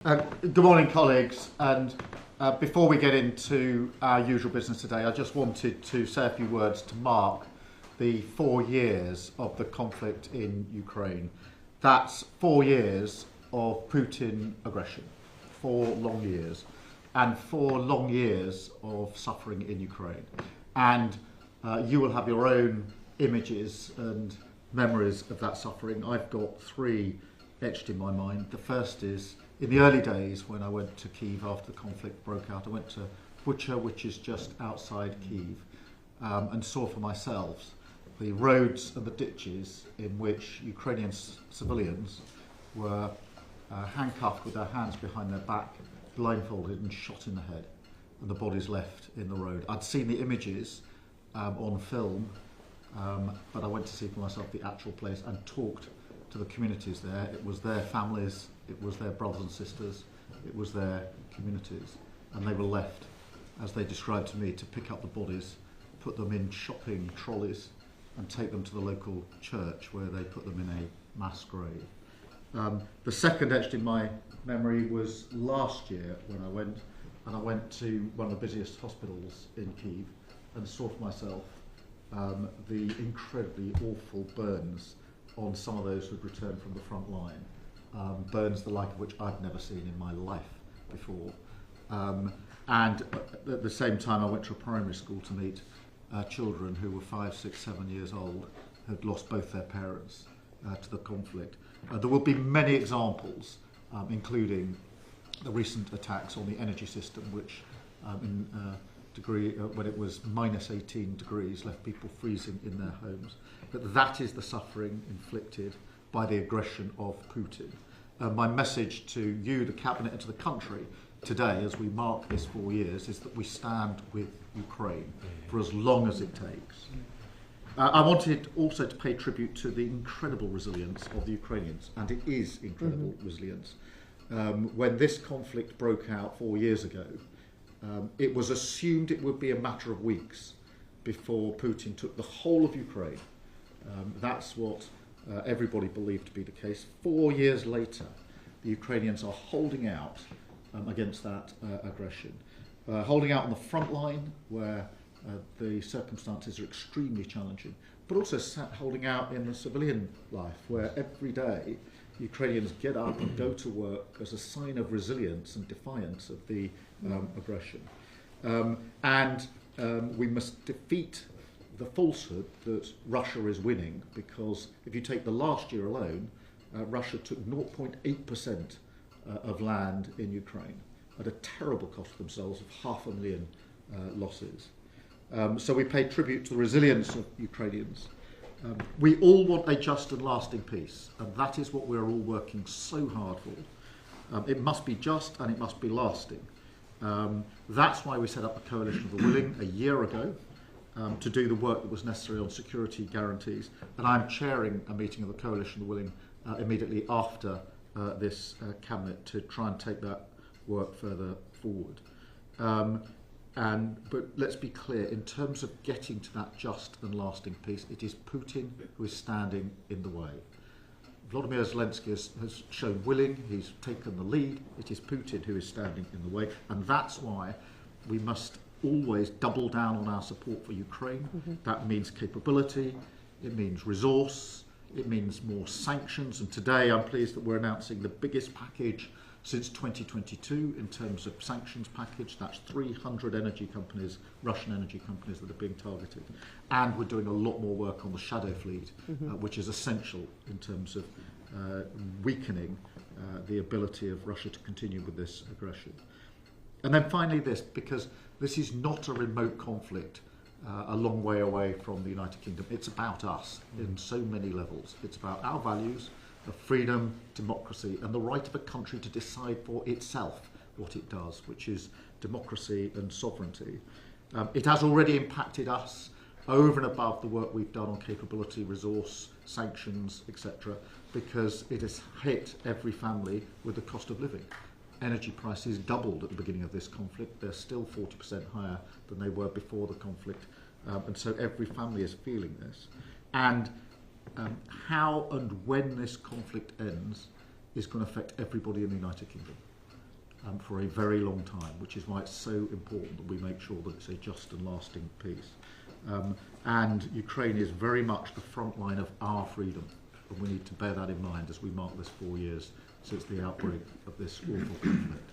Good morning, colleagues, and before we get into our usual business today, I just wanted to say a few words to mark the 4 years of the conflict in Ukraine. That's 4 years of Putin aggression, 4 long years, and 4 long years of suffering in Ukraine. And you will have your own images and memories of that suffering. I've got 3 etched in my mind. The first is in the early days when I went to Kyiv after the conflict broke out. I went to Bucha, which is just outside Kyiv, and saw for myself the roads and the ditches in which Ukrainian civilians were handcuffed with their hands behind their back, blindfolded and shot in the head, and the bodies left in the road. I'd seen the images on film, but I went to see for myself the actual place and talked to the communities there. It was their families, it was their brothers and sisters, it was their communities, and they were left, as they described to me, to pick up the bodies, put them in shopping trolleys and take them to the local church where they put them in a mass grave. The second etched in my memory was last year when I went to one of the busiest hospitals in Kyiv and saw for myself the incredibly awful burns on some of those who'd returned from the front line, burns the like of which I've never seen in my life before. And at the same time I went to a primary school to meet children who were 5, 6, 7 years old, who'd lost both their parents to the conflict. There will be many examples, including the recent attacks on the energy system, which when it was minus 18 degrees, left people freezing in their homes. But that is the suffering inflicted by the aggression of Putin. My message to you, the Cabinet, and to the country today, as we mark this 4 years, is that we stand with Ukraine for as long as it takes. I wanted also to pay tribute to the incredible resilience of the Ukrainians, and it is incredible resilience. When this conflict broke out 4 years ago, it was assumed it would be a matter of weeks before Putin took the whole of Ukraine. That's what everybody believed to be the case. 4 years later, the Ukrainians are holding out against that aggression. Holding out on the front line where the circumstances are extremely challenging, but also holding out in the civilian life where every day Ukrainians get up and go to work as a sign of resilience and defiance of the aggression. We must defeat the falsehood that Russia is winning, because if you take the last year alone, Russia took 0.8% of land in Ukraine at a terrible cost to themselves of 500,000 losses. So we pay tribute to the resilience of Ukrainians. We all want a just and lasting peace, and that is what we're all working so hard for. It must be just and it must be lasting. That's why we set up the Coalition of the Willing a year ago, to do the work that was necessary on security guarantees, and I'm chairing a meeting of the Coalition of the Willing immediately after this Cabinet to try and take that work further forward. But let's be clear, in terms of getting to that just and lasting peace, it is Putin who is standing in the way. Volodymyr Zelensky has shown willing, he's taken the lead, it is Putin who is standing in the way, and that's why we must always double down on our support for Ukraine. That means capability, it means resource, it means more sanctions, and today I'm pleased that we're announcing the biggest package since 2022 in terms of sanctions package. That's 300 energy companies, Russian energy companies, that are being targeted. And we're doing a lot more work on the shadow fleet, which is essential in terms of weakening the ability of Russia to continue with this aggression. And then finally this, because this is not a remote conflict a long way away from the United Kingdom. It's about us in so many levels. It's about our values of freedom, democracy, and the right of a country to decide for itself what it does, which is democracy and sovereignty. It has already impacted us over and above the work we've done on capability, resource, sanctions, etc., because it has hit every family with the cost of living. Energy prices doubled at the beginning of this conflict. They're still 40% higher than they were before the conflict, and so every family is feeling this. And how and when this conflict ends is going to affect everybody in the United Kingdom. for a very long time, which is why it's so important that we make sure that it's a just and lasting peace. And Ukraine is very much the front line of our freedom, and we need to bear that in mind as we mark this 4 years since the outbreak of this awful conflict.